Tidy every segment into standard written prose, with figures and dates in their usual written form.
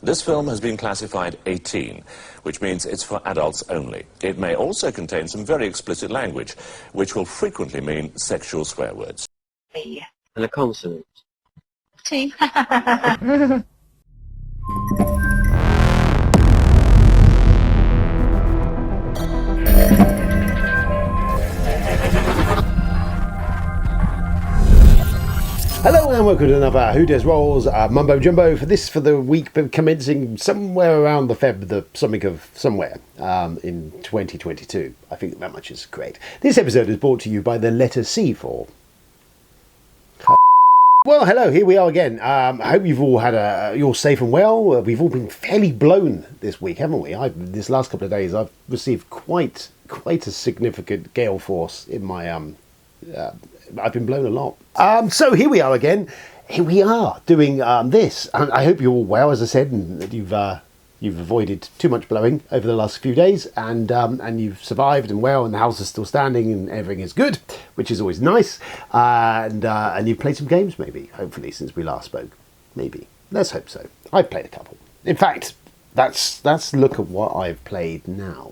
This film has been classified 18, which means it's for adults only. It may also contain some very explicit language, which will frequently mean sexual swear words. A. And a consonant. T. Hello and welcome to another Who Dares Rolls Mumbo Jumbo for the week commencing somewhere around the Feb, the something of somewhere in 2022. I think that much is great. This episode is brought to you by the letter C for... Well, hello, here we are again. I hope you've all had you're safe and well. We've all been fairly blown this week, haven't we? This last couple of days I've received quite a significant gale force in my... I've been blown a lot. So here we are again. Here we are doing this. And I hope you're all well, as I said, and that you've avoided too much blowing over the last few days, and you've survived and well, and the house is still standing, and everything is good, which is always nice. And you've played some games, maybe, hopefully, since we last spoke. Maybe. Let's hope so. I've played a couple. In fact, let's look at what I've played now.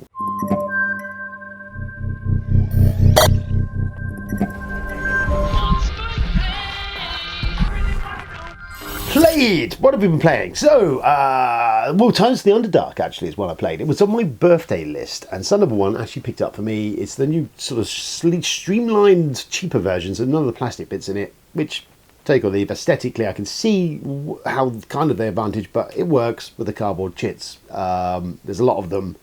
Played! What have we been playing? So, Tyrants the Underdark actually is what I played. It was on my birthday list, and Son of One actually picked up for me. It's the new sort of streamlined, cheaper versions, and none of the plastic bits in it, which, take or leave, aesthetically I can see how kind of the advantage, but it works with the cardboard chits. There's a lot of them.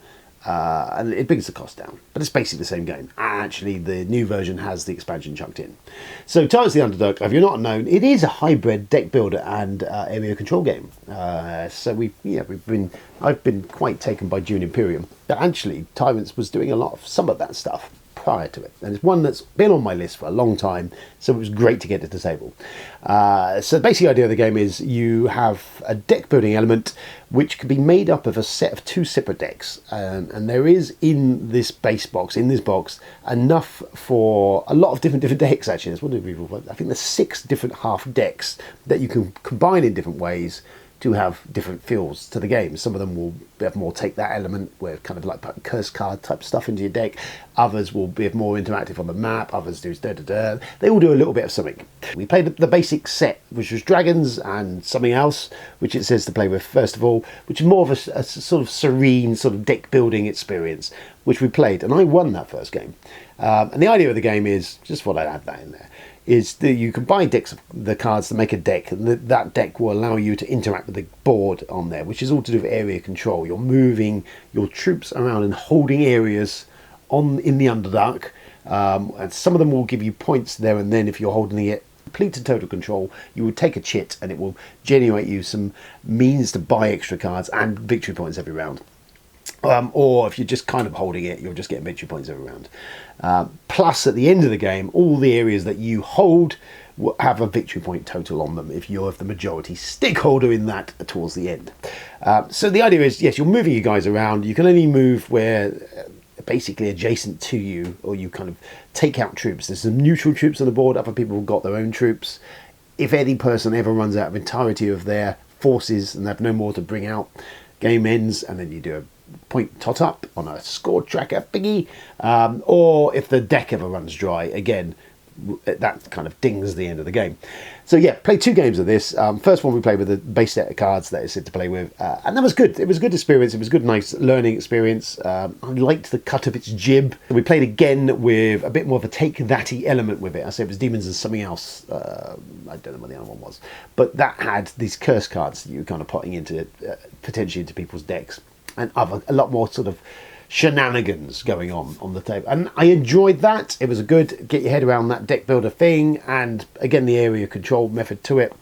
And it brings the cost down, but it's basically the same game. Actually, the new version has the expansion chucked in. So, Tyrants the Underdark, if you're not known, it is a hybrid deck builder and area control game. So I've been quite taken by Dune Imperium, but actually, Tyrants was doing some of that stuff prior to it, and it's one that's been on my list for a long time, so it was great to get it to the table. So the basic idea of the game is you have a deck building element which can be made up of a set of two separate decks, and there is in this box enough for a lot of different decks. Actually, I think there's 6 different half decks that you can combine in different ways to have different feels to the game. Some of them will have more take that element, where kind of like putting curse card type stuff into your deck. Others will be more interactive on the map. Others do da-da-da. They all do a little bit of something. We played the basic set, which was dragons and something else, which it says to play with first of all, which is more of a sort of serene sort of deck building experience, which we played, and I won that first game. And the idea of the game is, just what I'd add that in there, is that you can buy decks of the cards to make a deck, and that deck will allow you to interact with the board on there, which is all to do with area control. You're moving your troops around and holding areas in the Underdark, and some of them will give you points there and then if you're holding it. Complete and total control, you will take a chit and it will generate you some means to buy extra cards and victory points every round. Or if you're just kind of holding it, you'll just get victory points every round. Plus, at the end of the game, all the areas that you hold will have a victory point total on them if you're the majority stakeholder in that towards the end. So the idea is, yes, you're moving you guys around. You can only move where basically adjacent to you, or you kind of take out troops. There's some neutral troops on the board. Other people have got their own troops. If any person ever runs out of entirety of their forces and they have no more to bring out, game ends, and then you do a point tot up on a score tracker thingy, or if the deck ever runs dry, again, that kind of dings the end of the game. So yeah, played 2 games of this. First one we played with the base set of cards that it's said to play with, and that was good. It was a good experience. It was a good, nice learning experience. I liked the cut of its jib. We played again with a bit more of a take that-y element with it. I said it was demons and something else. I don't know what the other one was, but that had these curse cards that you were kind of putting into potentially into people's decks, and a lot more sort of shenanigans going on the table, and I enjoyed that. It was a good get your head around that deck builder thing, and again the area control method to it.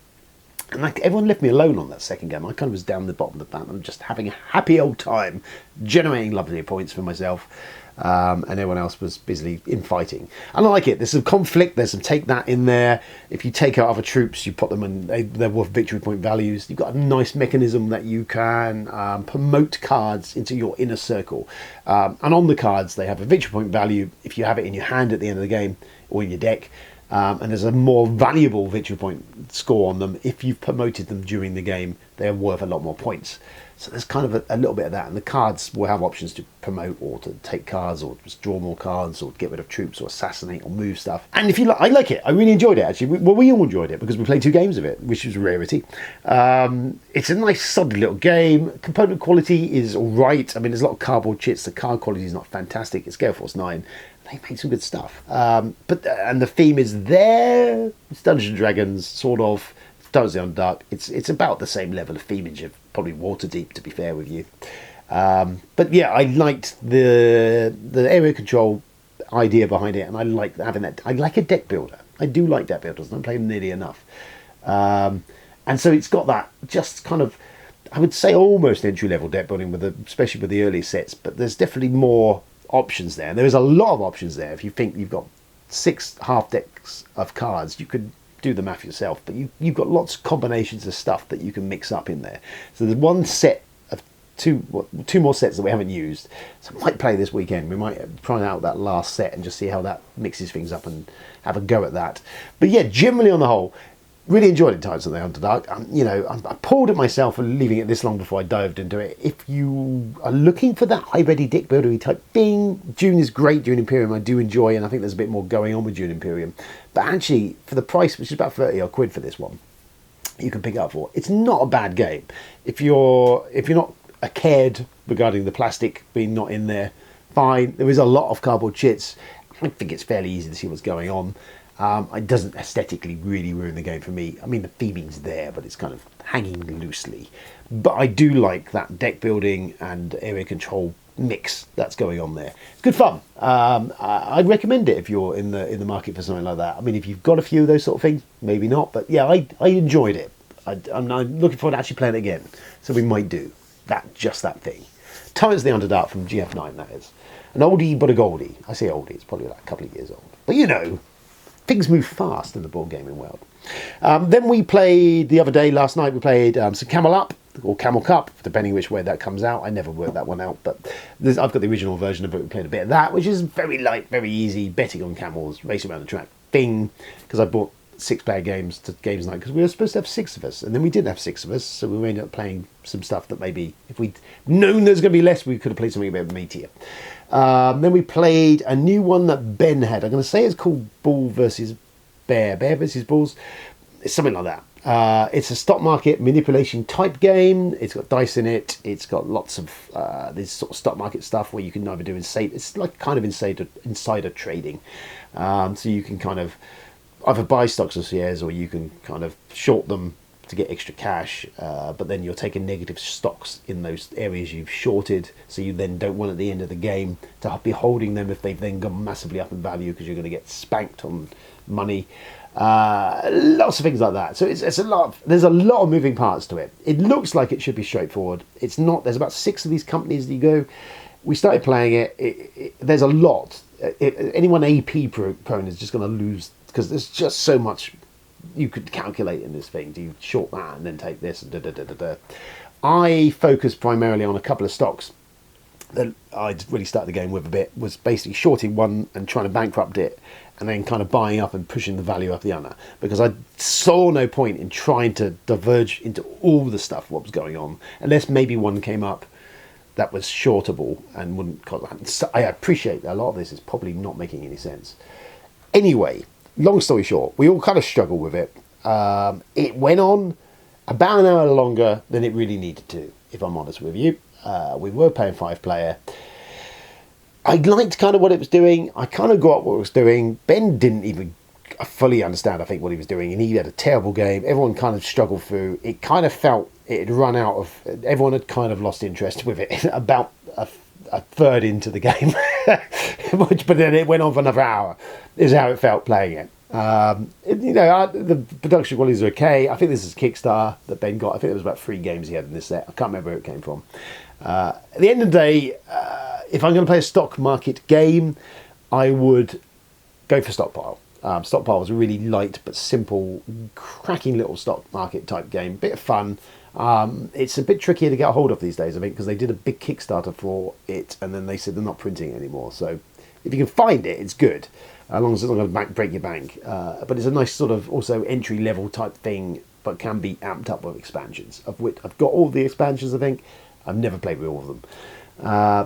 And like, everyone left me alone on that second game. I kind of was down the bottom of that. I'm just having a happy old time, generating lovely points for myself. And everyone else was busily infighting. And I like it. There's some conflict. There's some take that in there. If you take out other troops, you put them in, they're worth victory point values. You've got a nice mechanism that you can promote cards into your inner circle. And on the cards, they have a victory point value if you have it in your hand at the end of the game or in your deck. and there's a more valuable victory point score on them. If you've promoted them during the game, they're worth a lot more points. So there's kind of a little bit of that, and the cards will have options to promote or to take cards or just draw more cards or get rid of troops or assassinate or move stuff. And if you like, I like it. I really enjoyed it actually. We all enjoyed it because we played 2 games of it, which was a rarity. It's a nice solid little game. Component quality is all right. I mean, there's a lot of cardboard chits. The card quality is not fantastic. It's Gale Force 9. They make some good stuff. And the theme is there. It's Dungeons and Dragons, sort of. Tyrants of the Underdark. It's about the same level of themage of probably Waterdeep, to be fair with you. But yeah, I liked the area control idea behind it, and I like having that. I like a deck builder. I do like deck builders. I don't play them nearly enough. And so it's got that just kind of, I would say, almost entry level deck building especially with the early sets. But there's definitely more options there. And there is a lot of options there. If you think you've got 6 half decks of cards, you could do the math yourself, but you've got lots of combinations of stuff that you can mix up in there. So there's one set of two more sets that we haven't used, so I might play this weekend. We might try out that last set and just see how that mixes things up and have a go at that. But yeah, generally on the whole, really enjoyed it. Tyrants of the Underdark. I pulled at myself for leaving it this long before I dived into it. If you are looking for that high-ready deck buildery type thing, Dune is great. Dune Imperium I do enjoy, and I think there's a bit more going on with Dune Imperium. But actually, for the price, which is about 30 odd quid for this one, you can pick it up for. It's not a bad game. If you're not cared regarding the plastic being not in there, fine. There is a lot of cardboard chits. I think it's fairly easy to see what's going on. It doesn't aesthetically really ruin the game for me. I mean, the theming's there, but it's kind of hanging loosely. But I do like that deck building and area control mix that's going on there. It's good fun. I'd recommend it if you're in the market for something like that. I mean, if you've got a few of those sort of things, maybe not. But yeah, I enjoyed it. I'm looking forward to actually playing it again. So we might do just that thing. Tyrants of the Underdark from GF9, that is. An oldie but a goldie. I say oldie, it's probably like a couple of years old. But you know, things move fast in the board gaming world. Then we played last night, we played some Camel Up, or Camel Cup, depending which way that comes out. I never worked that one out, but I've got the original version of it. We played a bit of that, which is very light, very easy, betting on camels, racing around the track thing, because I bought 6-player games to games night, because we were supposed to have 6 of us, and then we didn't have 6 of us, so we ended up playing some stuff that maybe, if we'd known there's going to be less, we could have played something a bit meatier. Then we played a new one that Ben had. I'm going to say it's called Bull versus Bear versus Bulls. It's something like that. It's a stock market manipulation type game. It's got dice in it. It's got lots of this sort of stock market stuff where you can either do it's like kind of insider trading. So you can kind of either buy stocks or shares, or you can kind of short them to get extra cash, but then you're taking negative stocks in those areas you've shorted, so you then don't want at the end of the game to be holding them if they've then gone massively up in value, because you're going to get spanked on money. Lots of things like that. So there's a lot of moving parts to it. It looks like it should be straightforward. It's not. There's about 6 of these companies that you go. We started playing it. There's a lot. Anyone AP prone is just going to lose, because there's just so much you could calculate in this thing. Do you short that and then take this and da. I focused primarily on a couple of stocks that I'd really started the game with a bit. Was basically shorting one and trying to bankrupt it, and then kind of buying up and pushing the value up the other, because I saw no point in trying to diverge into all the stuff what was going on, unless maybe one came up that was shortable and wouldn't cost. I appreciate that a lot of this is probably not making any sense. Anyway, long story short, we all kind of struggled with it. It went on about an hour longer than it really needed to, if I'm honest with you. We were playing 5-player. I liked kind of what it was doing. I kind of got what it was doing. Ben didn't even fully understand, I think, what he was doing, and he had a terrible game. Everyone kind of struggled through. It kind of felt it had run out of... Everyone had kind of lost interest with it about a third into the game. But then it went on for another hour, is how it felt playing it. The production qualities are okay. I think this is Kickstarter that Ben got. I think there was about 3 games he had in this set. I can't remember where it came from. At the end of the day, if I'm going to play a stock market game, I would go for Stockpile. Stockpile was a really light but simple, cracking little stock market type game. Bit of fun. It's a bit trickier to get a hold of these days, I think, because they did a big Kickstarter for it, and then they said they're not printing it anymore. So if you can find it, it's good. as long as it's not going to break your bank. But it's a nice sort of also entry level type thing, but can be amped up with expansions. Of which I've got all the expansions. I think I've never played with all of them.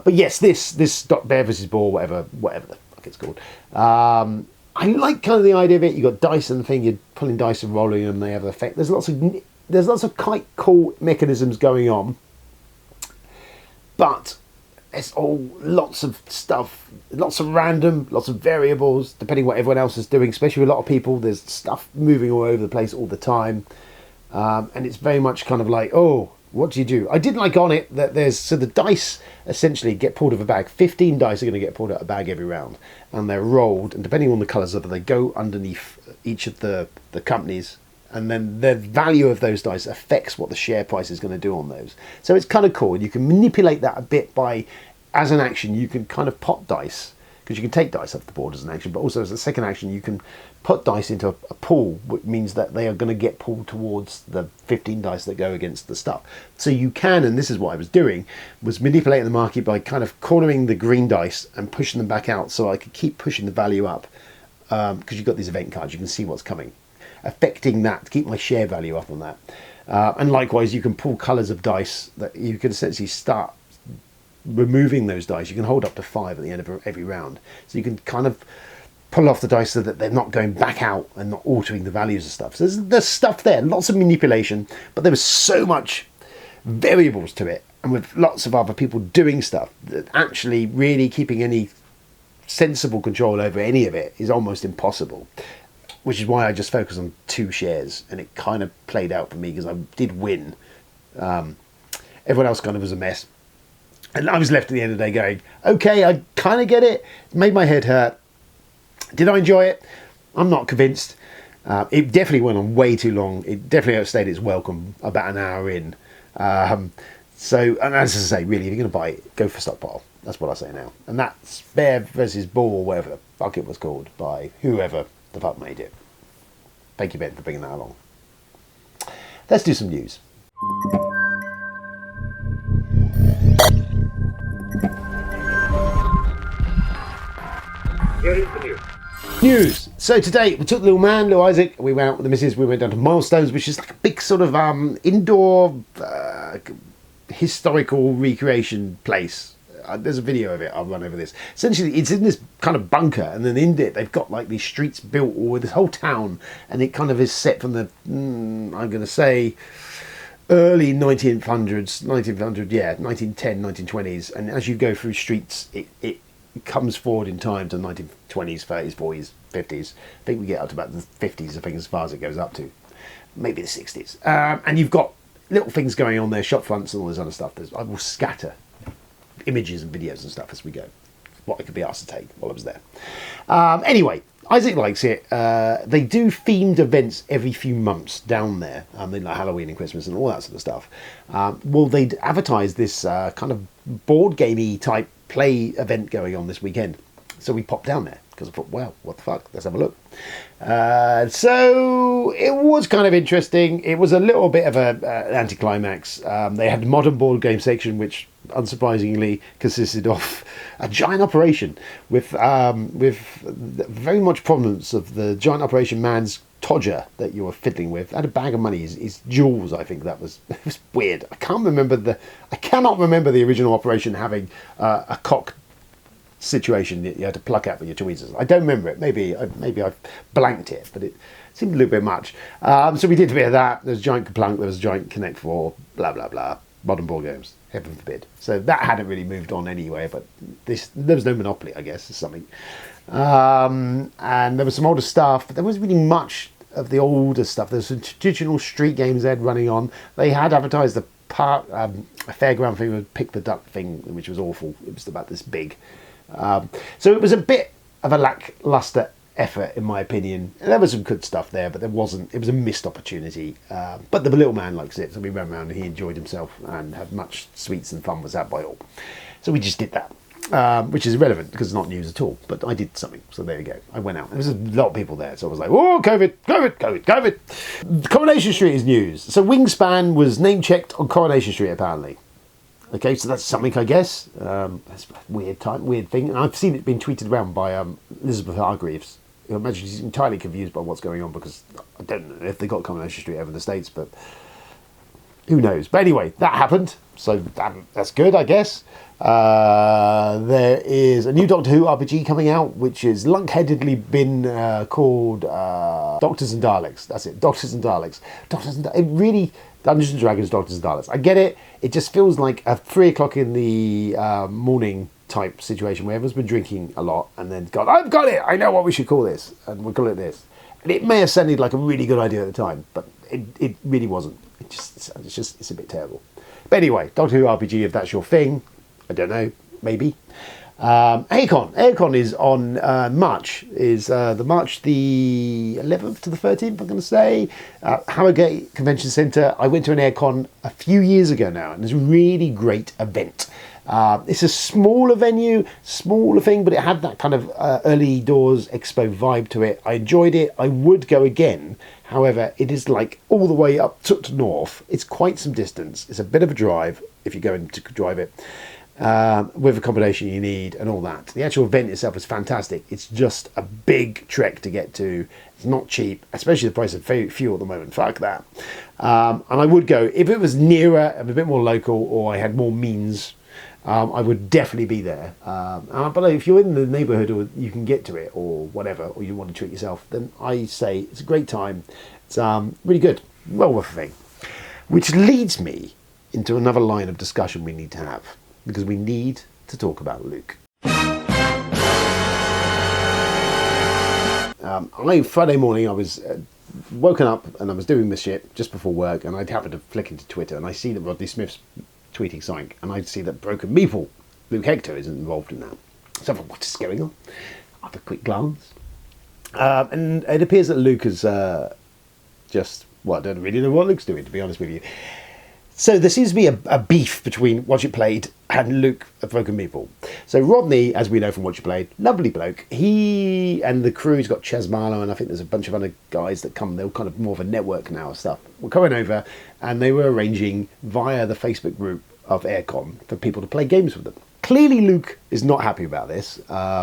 But yes, this Bear vs. Boar, whatever the fuck it's called. I like kind of the idea of it. You got dice and the thing. You're pulling dice and rolling them. They have an effect. There's lots of quite cool mechanisms going on, but it's all lots of stuff, lots of random, lots of variables, depending what everyone else is doing. Especially with a lot of people, there's stuff moving all over the place all the time, and it's very much kind of like, oh, what do you do? I did like on it that the dice essentially get pulled out of a bag. 15 dice are going to get pulled out of a bag every round, and they're rolled, and depending on the colours of them, they go underneath each of the companies, and then the value of those dice affects what the share price is going to do on those. So it's kind of cool. You can manipulate that a bit by, as an action, you can kind of pot dice, because you can take dice off the board as an action, but also as a second action, you can put dice into a pool, which means that they are going to get pulled towards the 15 dice that go against the stuff. So you can, and this is what I was doing, was manipulating the market by kind of cornering the green dice and pushing them back out, so I could keep pushing the value up, because you've got these event cards, you can see what's coming, affecting that to keep my share value up on that. And likewise, you can pull colours of dice that you can essentially start removing those dice. You can hold up to 5 at the end of every round, so you can kind of pull off the dice so that they're not going back out and not altering the values of stuff. So there's stuff there, lots of manipulation, but there was so much variables to it, and with lots of other people doing stuff, that actually really keeping any sensible control over any of it is almost impossible, which is why I just focused on 2 shares, and it kind of played out for me because I did win. Everyone else kind of was a mess, and I was left at the end of the day going, okay, I kind of get it. It made my head hurt. Did I enjoy it? I'm not convinced. It definitely went on way too long. It definitely outstayed its welcome about an hour in. So, and as I say, really, if you're going to buy it, go for stockpile. That's what I say now. And that's Bear vs. Boar, or whatever the fuck it was called, by whoever the fuck made it. Thank you, Ben, for bringing that along. Let's do some news. Here is the news. News. So today we took little Isaac, we went out with the missus, we went down to Milestones, which is like a big sort of indoor historical recreation place. There's a video of it, I'll run over this. Essentially, it's in this kind of bunker, and then in it, they've got like these streets built all over this whole town, and it kind of is set from the, I'm going to say, early 1900s, 1910, 1920s, and as you go through streets, it comes forward in time to 1920s, 30s, 40s, 50s. I think we get up to about the 50s, I think, as far as it goes up to. Maybe the 60s. And you've got little things going on there, shop fronts and all this other stuff. I will scatter images and videos and stuff as we go. What I could be asked to take while I was there. Anyway, Isaac likes it. They do themed events every few months down there. They like Halloween and Christmas and all that sort of stuff. Well, they'd advertise this kind of board gamey type play event going on this weekend. So we popped down there because I thought, wow, what the fuck? Let's have a look. So it was kind of interesting. It was a little bit of an anticlimax. They had the modern board game section, which unsurprisingly consisted of a giant operation with very much prominence of the giant operation man's Todger that you were fiddling with. Had a bag of money, his jewels. I think that was, it was weird. I cannot remember the original operation having a cock situation that you had to pluck out with your tweezers. I don't remember it. Maybe I've blanked it, but it seemed a little bit much. So we did a bit of that. There was a giant Kaplunk, there was a giant Connect 4, blah blah blah. Modern board games, heaven forbid. So that hadn't really moved on anyway. But there was no Monopoly, I guess, or something. And there was some older stuff, but there wasn't really much of the older stuff. There's some traditional street games they had running on. They had advertised a fairground thing with Pick the Duck thing, which was awful. It was about this big. So it was a bit of a lackluster effort, in my opinion. And there was some good stuff there, but it was a missed opportunity. But the little man likes it, so we went around and he enjoyed himself and had much sweets and fun was had by all. So we just did that. Which is irrelevant because it's not news at all, but I did something, so there you go. I went out. There was a lot of people there, so I was like, "Oh, COVID!" Coronation Street is news. So Wingspan was name checked on Coronation Street apparently. Okay, so that's something, I guess. That's a weird thing. And I've seen it being tweeted around by Elizabeth Hargreaves. I imagine she's entirely confused by what's going on, because I don't know if they got Coronation Street over in the States, but who knows. But anyway, that happened, so that's good, I guess. There is a new Doctor Who RPG coming out, which is lunkheadedly been called Doctors and Daleks. That's it, Doctors and Daleks. It really, Dungeons and Dragons, Doctors and Daleks. I get it. It just feels like a 3 o'clock in the morning type situation where everyone's been drinking a lot and then gone, I've got it, I know what we should call this, and we'll call it this. And it may have sounded like a really good idea at the time, but it really wasn't. It's a bit terrible. But anyway, Doctor Who RPG, if that's your thing, I don't know, maybe. Aircon is on March, the March the 11th to the 13th, I'm going to say. Harrogate Convention Centre. I went to an Aircon a few years ago now, and it's a really great event. It's a smaller venue, smaller thing, but it had that kind of early doors expo vibe to it. I enjoyed it. I would go again. However, it is like all the way up to north. It's quite some distance. It's a bit of a drive if you're going to drive it. With accommodation you need and all that. The actual event itself is fantastic. It's just a big trek to get to. It's not cheap, especially the price of fuel at the moment. Fuck that. And I would go if it was nearer and a bit more local, or I had more means. I would definitely be there. But if you're in the neighbourhood or you can get to it or whatever, or you want to treat yourself, then I say it's a great time. It's really good. Well worth a thing. Which leads me into another line of discussion we need to have, because we need to talk about Luke. Friday morning I was woken up and I was doing this shit just before work, and I'd happened to flick into Twitter and I see that Rodney Smith's tweeting something, and I see that Broken Meeple, Luke Hector, isn't involved in that. So I thought, what is going on? I have a quick glance. And it appears that Luke is I don't really know what Luke's doing, to be honest with you. So there seems to be a beef between Watch It Played and Luke of Broken Meeple. So Rodney, as we know from Watch It Played, lovely bloke. He and the crew's got Ches Marlowe, and I think there's a bunch of other guys that come. They're kind of more of a network now of stuff. We're coming over, and they were arranging via the Facebook group of Aircon for people to play games with them. Clearly Luke is not happy about this,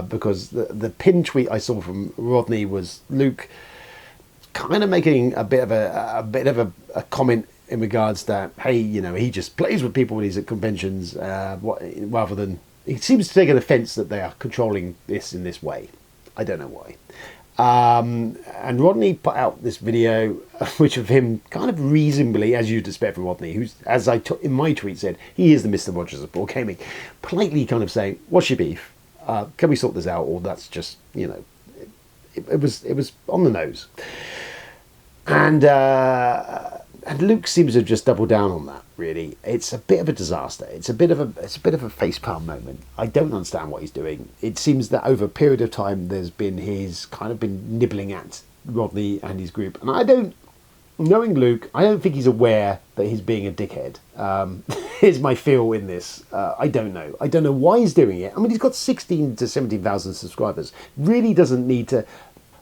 because the pinned tweet I saw from Rodney was Luke kind of making a bit of a comment in regards that, hey, he just plays with people when he's at conventions, rather than, he seems to take an offence that they are controlling this in this way. I don't know why. And Rodney put out this video, which of him kind of reasonably, as you'd expect from Rodney, who's, as in my tweet said, he is the Mr. Rogers of board gaming, politely kind of saying, what's your beef? Can we sort this out? Or that's just, it was on the nose. And Luke seems to have just doubled down on that, really. It's a bit of a disaster. It's a bit of a facepalm moment. I don't understand what he's doing. It seems that over a period of time he's kind of been nibbling at Rodney and his group. And knowing Luke, I don't think he's aware that he's being a dickhead. Here's my feel in this. I don't know. I don't know why he's doing it. I mean, he's got 16 to 17,000 subscribers. Really doesn't need to.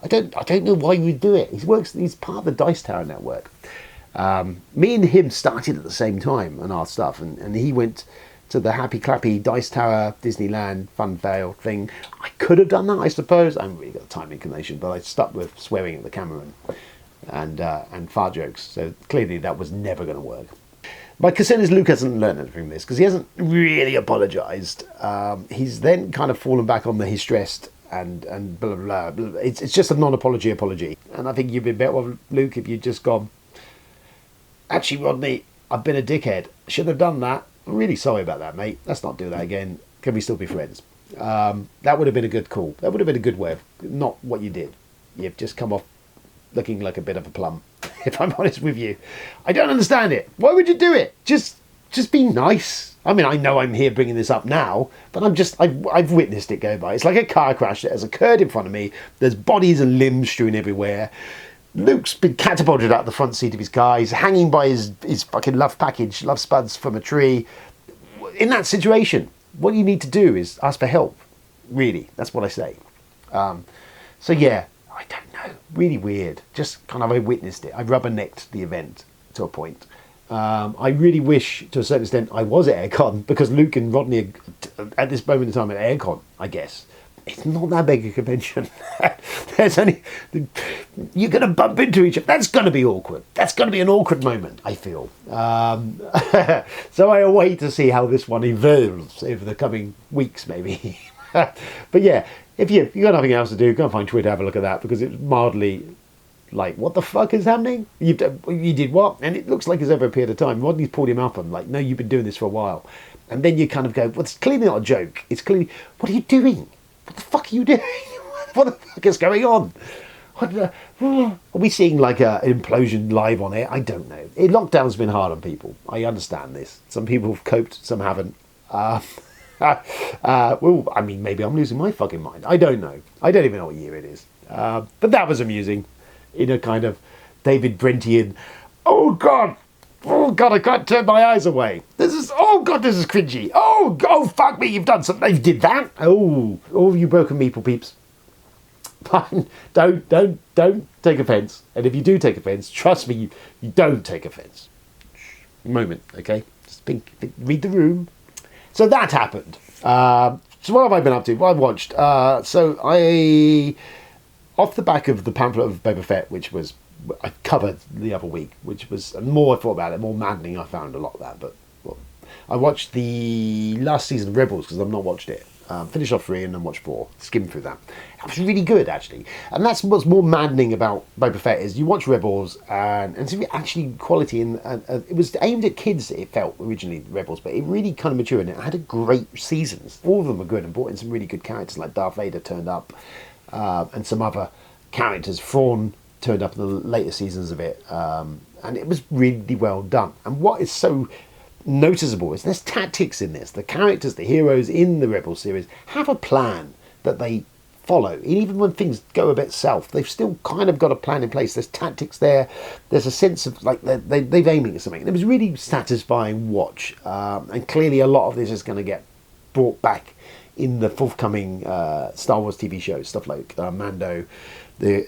I don't know why he would do it. He's part of the Dice Tower network. Me and him started at the same time on our stuff, and he went to the Happy Clappy Dice Tower Disneyland Fun Fail thing. I could have done that, I suppose. I haven't really got the time inclination, but I stuck with swearing at the camera and fart jokes, so clearly that was never going to work. My concern is Luke hasn't learned anything from this, because he hasn't really apologised. He's then kind of fallen back on he's stressed and blah, blah, blah. It's just a non-apology apology. And I think you'd be better off, Luke, if you'd just gone, actually, Rodney, I've been a dickhead. Should have done that. I'm really sorry about that, mate. Let's not do that again. Can we still be friends? That would have been a good call. That would have been a good way of not what you did. You've just come off looking like a bit of a plum, if I'm honest with you. I don't understand it. Why would you do it? Just be nice. I mean, I know I'm here bringing this up now, but I've witnessed it go by. It's like a car crash that has occurred in front of me. There's bodies and limbs strewn everywhere. Luke's been catapulted out the front seat of his car. He's hanging by his fucking love spuds from a tree. In that situation, what you need to do is ask for help. Really, that's what I say. So yeah, I don't know. Really weird. Just kind of, I witnessed it. I rubbernecked the event to a point. I really wish, to a certain extent, I was at AirCon, because Luke and Rodney are, at this moment in time, at AirCon, I guess. It's not that big a convention. There's only... You're going to bump into each other. That's going to be awkward. That's going to be an awkward moment, I feel. So I await to see how this one evolves over the coming weeks, maybe. But yeah, if you got nothing else to do, go and find Twitter, have a look at that, because it's mildly... like, what the fuck is happening? You did what? And it looks like it's over a period of time. Rodney's pulled him up. I'm like, no, you've been doing this for a while. And then you kind of go, well, it's clearly not a joke. It's clearly, what are you doing? What the fuck are you doing? What the fuck is going on? Are we seeing like an implosion live on air? I don't know. Lockdown's been hard on people. I understand this. Some people have coped, some haven't. Well, I mean, maybe I'm losing my fucking mind. I don't know. I don't even know what year it is. But that was amusing. In a kind of David Brentian, oh God, I can't turn my eyes away. This is cringy. Oh, fuck me, you've done something. You did that? Oh, you broken meeple peeps. Don't take offence. And if you do take offence, trust me, you don't take offence. Moment, okay? Just read the room. So that happened. So what have I been up to? What I've watched. Off the back of the pamphlet of Boba Fett, which was I covered the other week, which was, the more I thought about it, more maddening I found a lot of that. But well, I watched the last season of Rebels because I've not watched it. Finished off 3 and then watched 4. Skimmed through that. It was really good, actually. And that's what's more maddening about Boba Fett is you watch Rebels and it's actually quality. And it was aimed at kids, it felt, originally, Rebels, but it really kind of matured and it had a great seasons. All of them were good and brought in some really good characters, like Darth Vader turned up. And some other characters. Thrawn turned up in the later seasons of it, and it was really well done. And what is so noticeable is there's tactics in this. The characters, the heroes in the Rebel series, have a plan that they follow. And even when things go a bit south, they've still kind of got a plan in place. There's tactics there. There's a sense of like they've aiming at something. It was really satisfying watch, and clearly a lot of this is going to get brought back in the forthcoming Star Wars TV shows, stuff like Mando, the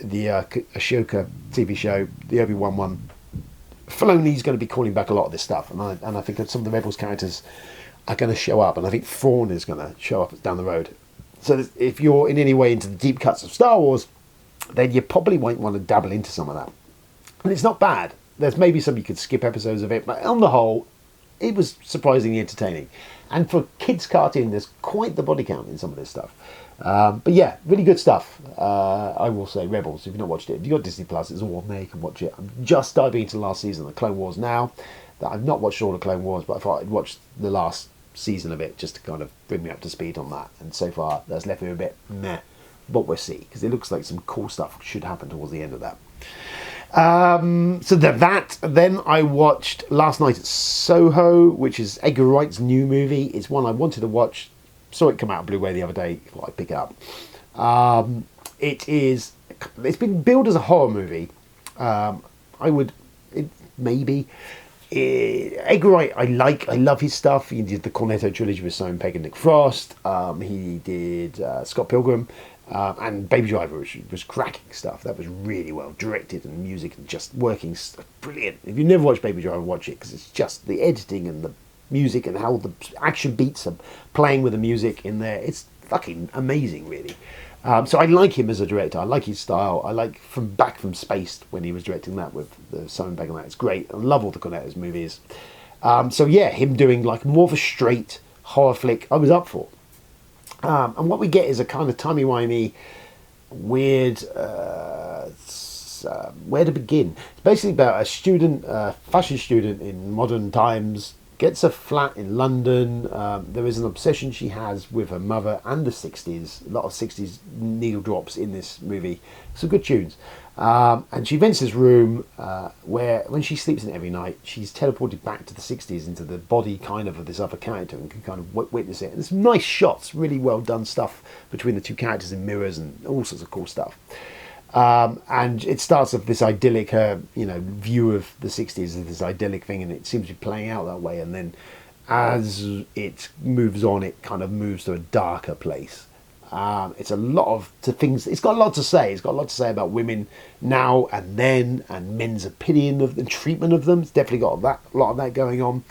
Ashoka TV show, the Obi-Wan one. Filoni's going to be calling back a lot of this stuff, and I think that some of the Rebels characters are going to show up, and I think Thrawn is going to show up down the road. So if you're in any way into the deep cuts of Star Wars, then you probably might want to dabble into some of that. And it's not bad. There's maybe some you could skip episodes of it, but on the whole, it was surprisingly entertaining. And for kids' cartoon, there's quite the body count in some of this stuff. But yeah, really good stuff. I will say, Rebels, if you've not watched it, if you've got Disney Plus, it's all on there, you can watch it. I'm just diving into the last season of the Clone Wars now. I've not watched all the Clone Wars, but I thought I'd watch the last season of it just to kind of bring me up to speed on that. And so far, that's left me a bit meh. But we'll see, because it looks like some cool stuff should happen towards the end of that. Then I watched last night Soho, which is Edgar Wright's new movie. It's one I wanted to watch. Saw it come out on Blu-ray the other day. Thought I'd pick it up. It's been billed as a horror movie. Edgar Wright, I love his stuff. He did the Cornetto trilogy with Simon Pegg and Nick Frost. He did Scott Pilgrim. And Baby Driver, which was cracking stuff. That was really well directed, and music and just working brilliant. If you've never watched Baby Driver, watch it, because it's just the editing and the music and how the action beats are playing with the music in there. It's fucking amazing, really. So I like him as a director. I like his style. I like Back from Space when he was directing that with the Simon Pegg and that. It's great. I love all the Cornetto's movies. So yeah, him doing like more of a straight horror flick, I was up for. And what we get is a kind of timey-wimey, weird, where to begin. It's basically about a student, fashion student in modern times, gets a flat in London. There is an obsession she has with her mother and the 60s. A lot of 60s needle drops in this movie. Some good tunes. And she rents this room where, when she sleeps in it every night, she's teleported back to the 60s into the body kind of this other character and can kind of witness it. And there's some nice shots, really well done stuff between the two characters in mirrors and all sorts of cool stuff. And it starts with this idyllic, view of the 60s as this idyllic thing, and it seems to be playing out that way. And then as it moves on, it kind of moves to a darker place. It's a lot of things. It's got a lot to say. It's got a lot to say about women now and then, and men's opinion of the treatment of them. It's definitely got a lot of that going on,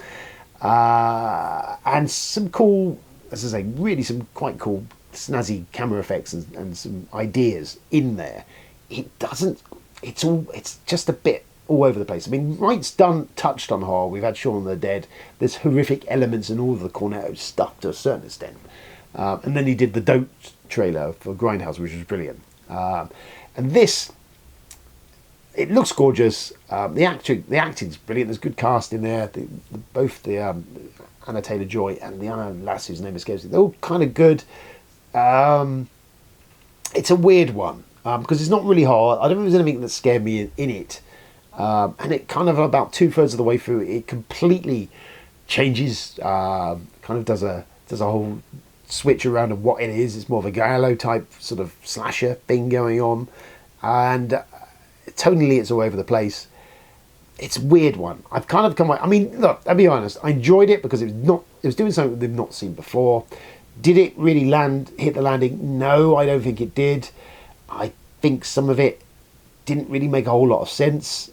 and some cool, as I say, really some quite cool, snazzy camera effects and some ideas in there. It doesn't. It's just a bit all over the place. I mean, Wright's touched on horror. We've had Shaun of the Dead. There's horrific elements in all of the Cornetto stuff to a certain extent. And then he did the Dope trailer for Grindhouse, which was brilliant. And this, it looks gorgeous. The acting's brilliant. There's good cast in there. Both the Anna Taylor-Joy and the other lass whose name escapes me, they're all kind of good. It's a weird one because it's not really horror. I don't think there's anything that scared me in it. And it kind of about 2/3 of the way through, it completely changes. Kind of does a whole switch around of what it is. It's more of a giallo type sort of slasher thing going on, and tonally it's all over the place. It's a weird one. I've kind of come. I mean, look, I'll be honest. I enjoyed it because it was doing something they've not seen before. Did it really hit the landing? No, I don't think it did. I think some of it didn't really make a whole lot of sense.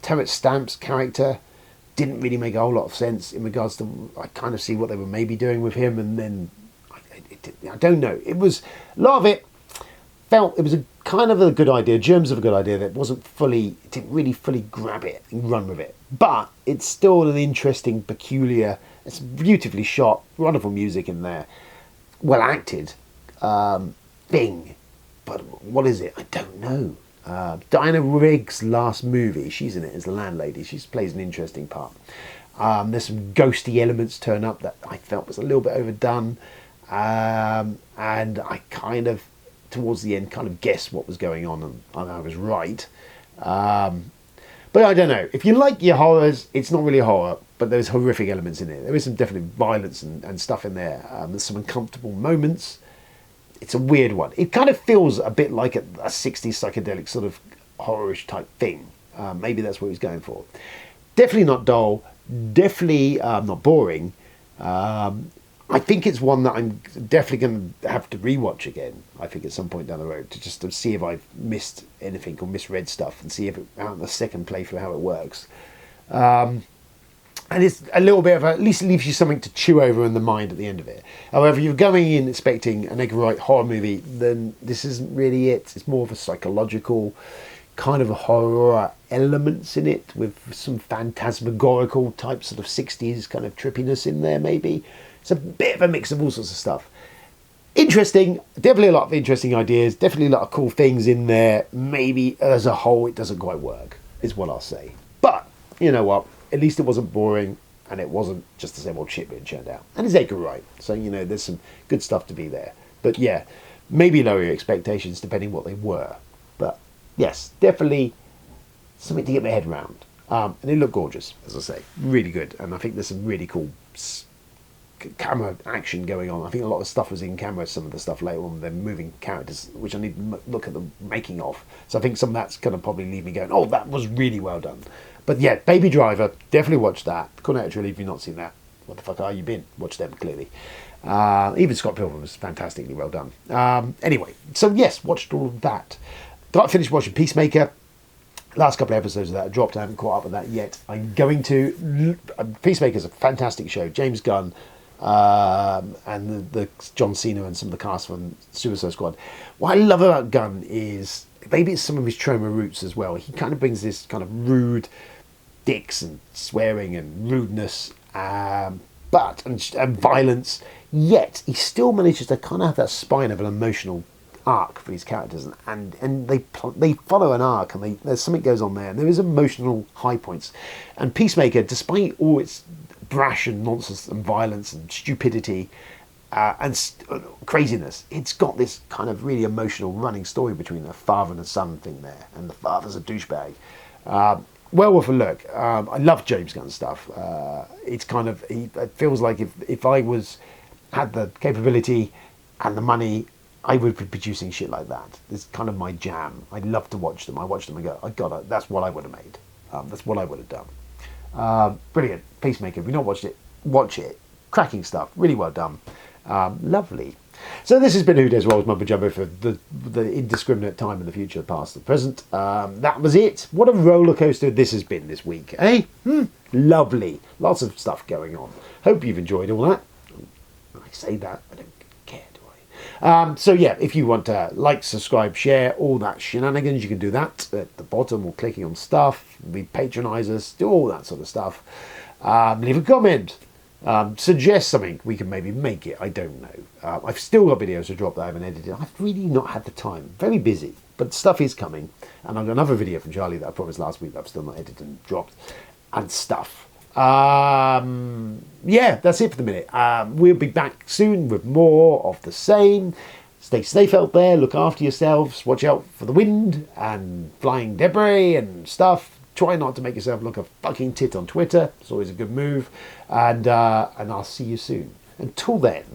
Terrence Stamp's character didn't really make a whole lot of sense in regards to. I kind of see what they were maybe doing with him, and then I don't know. It was a lot of it felt it was a kind of a good idea, germs of a good idea that didn't really fully grab it and run with it. But it's still an interesting, peculiar. It's beautifully shot, wonderful music in there, well acted thing. But what is it? I don't know. Diana Rigg's last movie, she's in it as the landlady. She plays an interesting part. There's some ghosty elements turn up that I felt was a little bit overdone. And I kind of, towards the end, kind of guessed what was going on, and I was right. But I don't know. If you like your horrors, it's not really a horror, but there's horrific elements in it. There is some definitely violence and stuff in there. There's some uncomfortable moments. It's a weird one. It kind of feels a bit like a 60s psychedelic sort of horrorish type thing. Maybe that's what he was going for. Definitely not dull. Definitely not boring. I think it's one that I'm definitely going to have to rewatch again. I think at some point down the road to see if I've missed anything or misread stuff, and see if out the second playthrough how it works. And it's a little bit of at least it leaves you something to chew over in the mind at the end of it. However, if you're going in expecting an Edgar Wright horror movie, then this isn't really it. It's more of a psychological kind of a horror elements in it, with some phantasmagorical type sort of 60s kind of trippiness in there maybe. It's a bit of a mix of all sorts of stuff. Interesting, definitely a lot of interesting ideas, definitely a lot of cool things in there. Maybe as a whole it doesn't quite work, is what I'll say. But, you know what, at least it wasn't boring, and it wasn't just the same old shit being churned out. And it's Edgar Wright, so, you know, there's some good stuff to be there. But yeah, maybe lower your expectations depending what they were. But yes, definitely something to get my head around. And it looked gorgeous, as I say, really good. And I think there's some really cool camera action going on. I think a lot of stuff was in camera, some of the stuff later on, they're moving characters, which I need to look at the making of. So I think some of that's going to probably leave me going, oh, that was really well done. But yeah, Baby Driver, definitely watch that. Cornetto Trilogy, if you've not seen that, what the fuck are you been? Watch them, clearly. Even Scott Pilgrim was fantastically well done. Anyway, so yes, watched all of that. Got finished watching Peacemaker. Last couple of episodes of that dropped. I haven't caught up with that yet. I'm going to. Peacemaker's a fantastic show. James Gunn and the John Cena and some of the cast from Suicide Squad. What I love about Gunn is maybe it's some of his trauma roots as well. He kind of brings this kind of rude dicks and swearing and rudeness, and violence. Yet he still manages to kind of have that spine of an emotional arc for his characters, and they follow an arc, and there's something goes on there, and there is emotional high points. And Peacemaker, despite all its brash and nonsense and violence and stupidity and craziness, it's got this kind of really emotional running story between a father and a son thing there, and the father's a douchebag. Well worth a look. I love James Gunn stuff. It's kind of, it feels like if I had the capability and the money, I would be producing shit like that. It's kind of my jam. I'd love to watch them. I watch them and go, that's what I would have made. That's what I would have done. Brilliant. Peacemaker. If you've not watched it, watch it. Cracking stuff. Really well done. Lovely. So this has been WDR Mumble Jumbo for the indiscriminate time in the future, past and present. That was it. What a roller coaster this has been this week, eh? Lovely. Lots of stuff going on. Hope you've enjoyed all that. I say that, I don't care, do I? So yeah, if you want to like, subscribe, share, all that shenanigans, you can do that at the bottom or clicking on stuff. We patronise us, do all that sort of stuff. Leave a comment. Suggest something, we can maybe make it, I don't know. I've still got videos to drop that I haven't edited. I've really not had the time. Very busy, but stuff is coming. And I've got another video from Charlie that I promised last week that I've still not edited and dropped. And stuff. Yeah, that's it for the minute. We'll be back soon with more of the same. Stay safe out there, look after yourselves, watch out for the wind and flying debris and stuff. Try not to make yourself look a fucking tit on Twitter. It's always a good move. And I'll see you soon. Until then,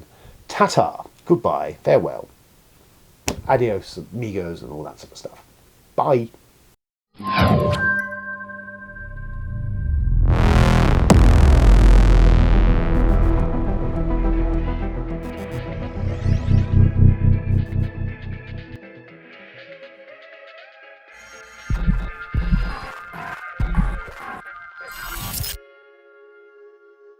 ta-ta, goodbye, farewell, adios, amigos, and all that sort of stuff. Bye.